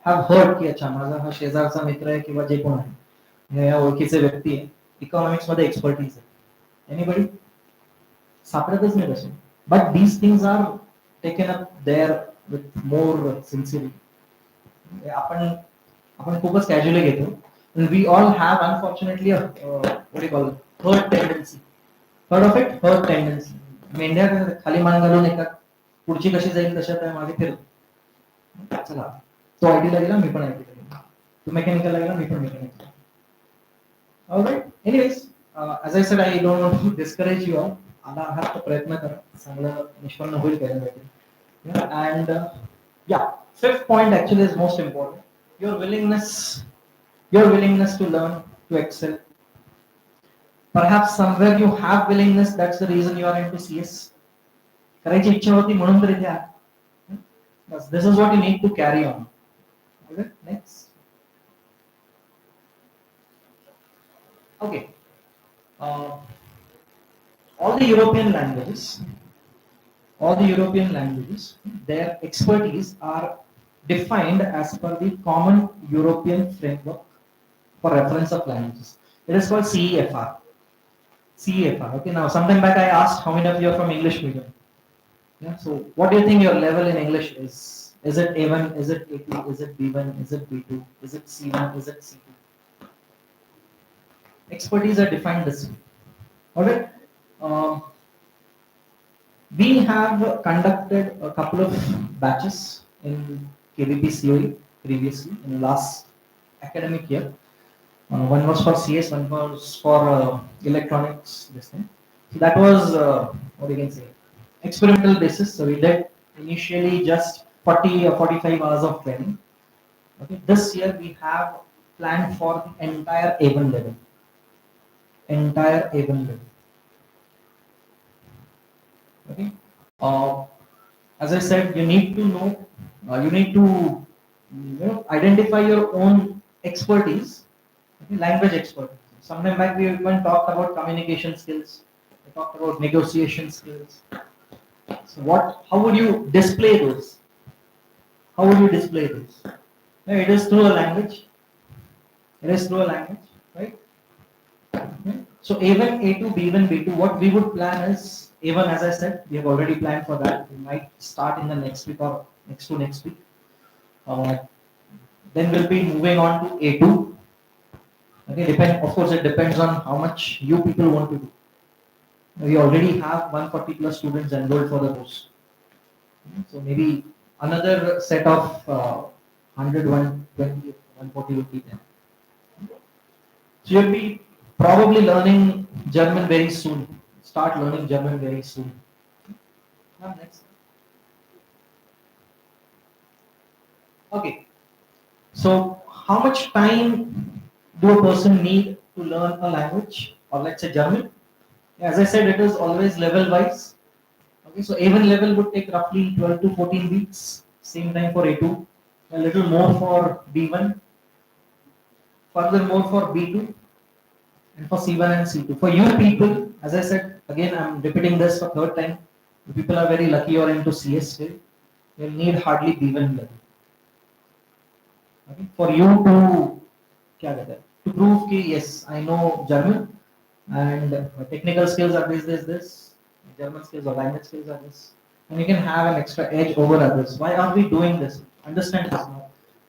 have heard की अच्छा माझा हा शेजारचा मित्र आहे किंवा जे कोण आहे या ओळखीचे व्यक्ती आहे इकॉनॉमिक्स मध्ये एक्सपर्टीज आहे. एनीबडी? सापडतच नाही तसे. But these things are taken up there with more sincerity. आपण खूपच कॅज्युअली घेतो. We all have unfortunately what you call herd tendency. Heard of it? Herd tendency. मेंढ्या खाली मान घालून येतात, पुढची कशी जाईल तशा त्या मागे फिरतो. चला तो आयटीला गेला, मी पण आयटीला गेलो. तो मेकॅनिकलला गेला, मी पण mechanical. Alright. Anyways, as I said, I don't want to discourage you all. आला आहात तर प्रयत्न करा, चांगलं निष्पन्न होईल काही. And yeah, fifth point actually is most important. Your willingness to learn, to excel. Perhaps somewhere you have willingness, that's the reason you are into CS. करायची इच्छा होती म्हणून तर इथे आहात. This is what you need to carry on. Okay, next. Okay. All the European languages, their expertise are defined as per the Common European Framework for Reference of Languages. It is called CEFR. CEFR. Okay. Now, sometime back I asked how many of you are from English medium. Yeah. So what do you think your level in English is? Is it A1? Is it A2? Is it B1? Is it B2? Is it C1? Is it C2? Expertise are defined this way. Alright. Um, we have conducted a couple of batches in KBP COE previously in the last academic year. One was for CS, one was for electronics. This thing. So that was what you can say experimental basis. So we did initially just 40 or 45 hours of training. Okay. This year we have planned for the entire A1 level. Entire A1 level. Okay. Uh, as I said, you need to know, you need to identify your own expertise, okay, language expertise. Sometime back we even talked about communication skills, we talked about negotiation skills. So how would you display those? How would you display those? Yeah, it is through a language. It is through a language, right? Okay. So A1, A2, B1, B2, what we would plan is A1, as I said, we have already planned for that. We might start in the next week or next to next week. Uh, then we'll be moving on to A2. Okay, of course, it depends on how much you people want to do. We already have 140 plus students enrolled for the course. So maybe another set of 100, 120, 140 would be there. So you'll be probably learning German very soon. Start learning German very soon. Next. Okay. So how much time do a person need to learn a language, or let's say German? As I said, it is always level wise. Okay, so A1 level would take roughly 12 to 14 weeks. Same time for A2. A little more for B1. Further more for B2 and for C1 and C2. For you people, as I said, again I'm repeating this for third time. You people are very lucky or into CS field. You'll need hardly B1 level. Okay? For you to क्या कहते हैं, to prove कि yes I know German and my technical skills are this, German skills or language skills are this, and you can have an extra edge over others. Why are we doing this? Understand this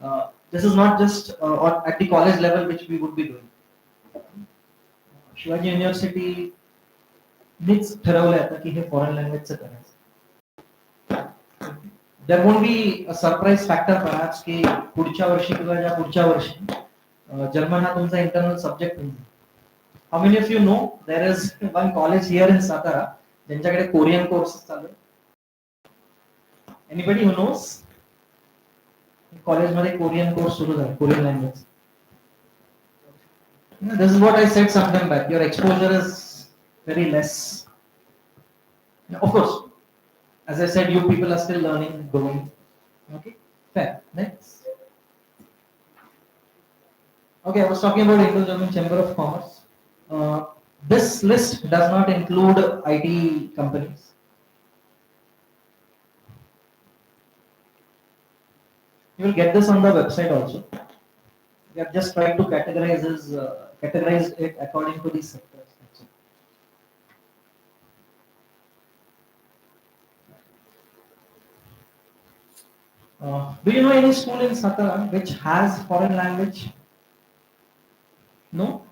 now. This is not just at the college level which we would be doing. Shivaji युनिव्हर्सिटीनीच ठरवलं आता की हे foreign लँग्वेजचं करायचं. There won't be a surprise factor perhaps की पुढच्या वर्षी किंवा ज्या पुढच्या वर्षी जर्मन हा तुमचा इंटरनल सब्जेक्ट होईल. How many of you know there is one college here in Satara ज्यांच्याकडे कोरियन कोर्सेस चालू आहे? Anybody who knows? कॉलेजमध्ये कोरियन कोर्स सुरू झाला, Korean language. This is what I said sometime back. Your exposure is very less. Of course, as I said, you people are still learning, growing. Okay, fair. Next. Okay, I was talking about Indo-German Chamber of Commerce. This list does not include IT companies. You will get this on the website also. We have just tried to categorize it according to these sectors. Do you know any school in Satara which has foreign language? No?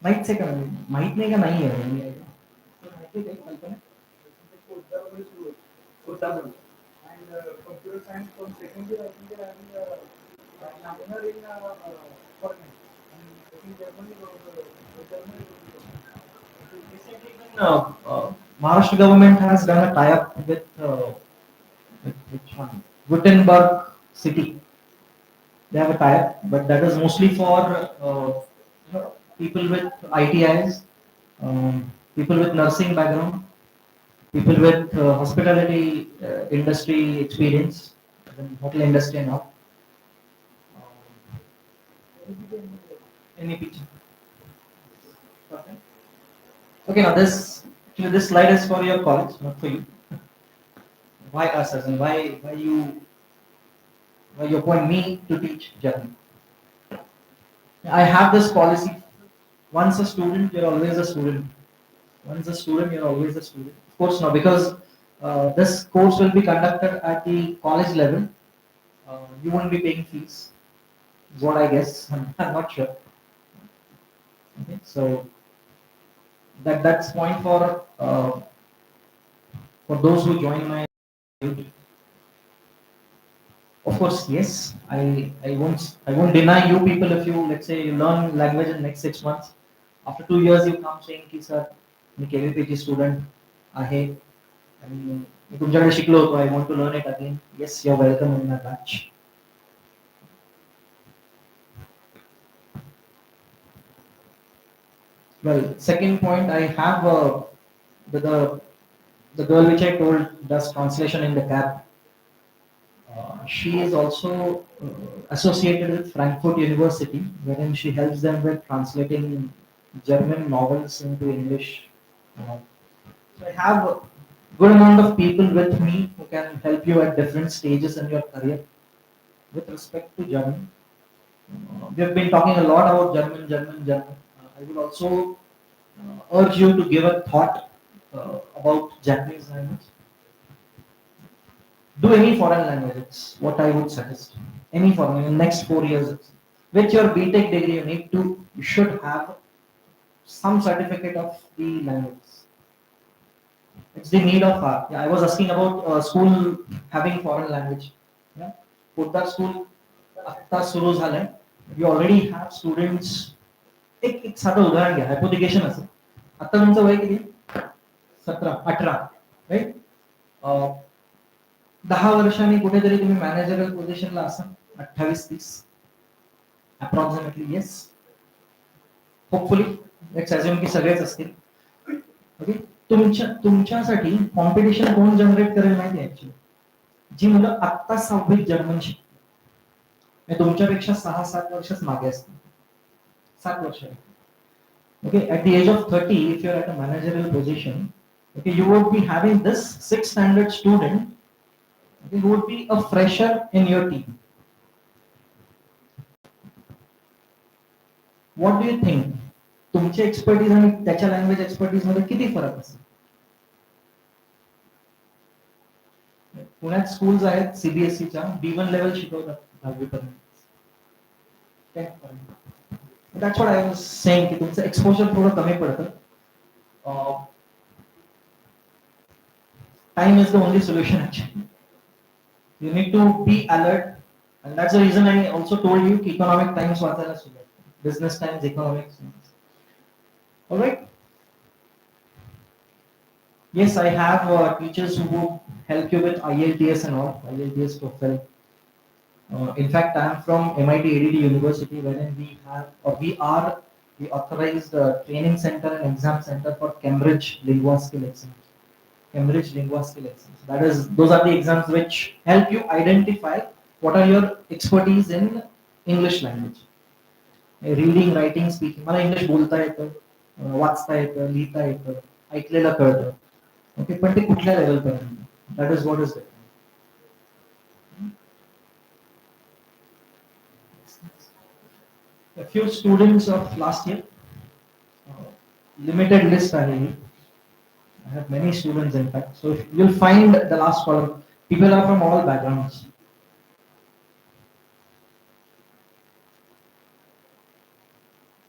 माहित से का माहित नहीं का नहीं है माहिती है कल्पना and computer science from second year I think they are having a minor in foreign and taking Germany Germany. Maharashtra government has done a tie-up with which one? Wittenberg city. They have a tie-up, but that is mostly for people with ITIs, people with nursing background, people with hospitality industry experience, hotel industry and all. Any picture? Okay. Okay, now this slide is for your college, not for you. Why us as in why you appoint me to teach German? I have this policy. Once a student, you're always a student. Once a student, you're always a student. Of course, now because This course will be conducted at the college level. You won't be paying fees, is what I guess. I'm not sure. Okay, so that's point for those who join my. Of course, yes. I won't deny you people if you, let's say, you learn language in next 6 months. After 2 years, you come saying की sir मी KVPG student आहे आणि मी तुमच्याकडे शिकलो होतो. I want to learn it again. Yes, you're welcome in my batch. Well, second point, I have the the girl which I told does translation in the cab. She is also associated with Frankfurt University, wherein she helps them with translating German novels into English. Uh, so I have a good amount of people with me who can help you at different stages in your career with respect to German. We have been talking a lot about German. I will also urge you to give a thought about Japanese language. Do any foreign language. It's what I would suggest. Any foreign in the next 4 years. With your BTech degree, you should have some certificate of the language. It's the need of hour. Yeah, I was asking about school having foreign language. Yeah, Putta school आता सुरू झालंय. We already have students. एक साधं उदाहरण घ्या. हायपोथिकेशन असेल. आता तुमचं वय किती? 17, 18, राईट? 10 वर्षांनी कुठेतरी तुम्ही मॅनेजरल पोझिशनला असाल. 28-30 approximately. Yes, hopefully. Let's assume की सगळेच असतील. ओके, तुमच्यासाठी कॉम्पिटिशन कोण जनरेट करेल माहिती आहे? ऍक्च्युली जी मुलं आत्ता 6वीत जर्मन शिकतात तुमच्यापेक्षा 6-7 वर्षच मागे असतील. 7 वर्ष. Okay, at the age of 30, if you're at a managerial position, okay, you would be having this 6th standard student, okay, who would be a fresher in your team. What do you think? तुमचे expertise आणि त्याच्या language expertise मध्ये किती फरक असेल? पुण्यात schools आहेत सीबीएसईच्या B1 level शिकवतात 10वी पर्यंत. That's what I was saying की तुमचं एक्सपोजर थोडं कमी पडतं. Time is the only solution actually. You need to be alert, and that's the reason I also told you की economic times वाचायला सुरुवात. Business times, economic times. All right. Yes, I have teachers who help you with IELTS and all, IELTS TOEFL. In fact, I am from MIT ADD University, wherein we have, or we are the authorized training center and exam center for Cambridge Lingua Skill exams. Cambridge Lingua Skill exams. Those are the exams which help you identify what are your expertise in English language. Reading, writing, speaking. मला English बोलता येतं, वाचता येतं, लिहिता येतं, ऐकलेलं कळतं. Okay, पण ते कुठल्या लेवल पर्यंत? That is what is it. A few students of last year, limited list I have many students in fact. So you'll find the last column. People are from all backgrounds.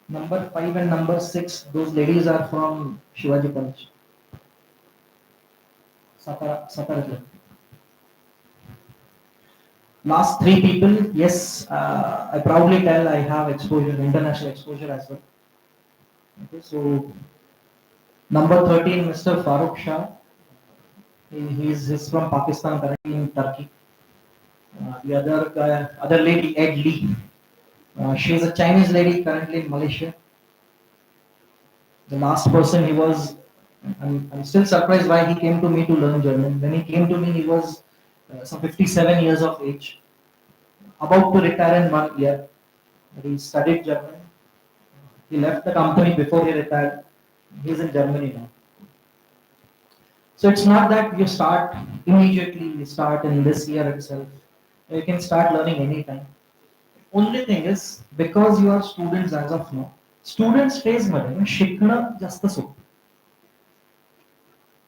Number 5 and number 6, those ladies are from Shivaji College. Satara. Last 3 people, yes, I proudly tell I have exposure, international exposure as well. Okay, so number 13, Mr. Farooq Shah. He's from Pakistan, currently in Turkey. The other lady, Ed Lee. She's a Chinese lady, currently in Malaysia. The last person, I'm still surprised why he came to me to learn German. When he came to me, he was some 57 years of age, about to retire in 1 year. He studied German. He left the company before he retired. He's in Germany now. So it's not that you start immediately, you start in this year itself. You can start learning anytime. Only thing is, because you are students as of now, students phase मध्ये शिकणं जास्त सोपं.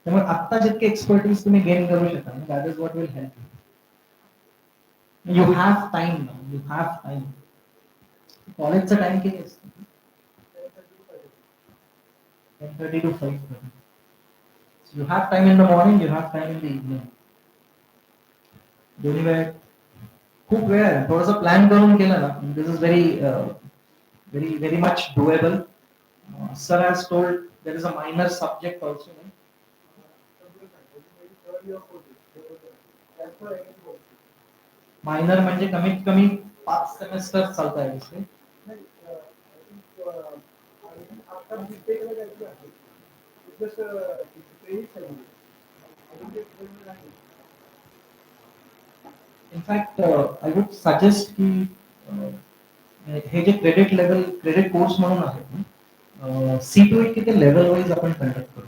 त्यामुळे आत्ता जितके expertise तुम्ही gain करू शकाल that is what will help you have time you have time कॉलेजचा टाइम किती असतो 10:30 to 5:30. So you have time in the morning, you have time in the evening. दोन्ही वेळ खूप वेळ आहे थोडंसं प्लॅन करून केलं ना this is very much doable. Sir has told there is a minor subject also. Minor म्हणजे कमीत कमी 5 सेमेस्टर चालता है इसमें. In fact, I would suggest की हे जे क्रेडिट कोर्स म्हणून आहे C2 के लेवल वाइज आपण कंडक्ट करू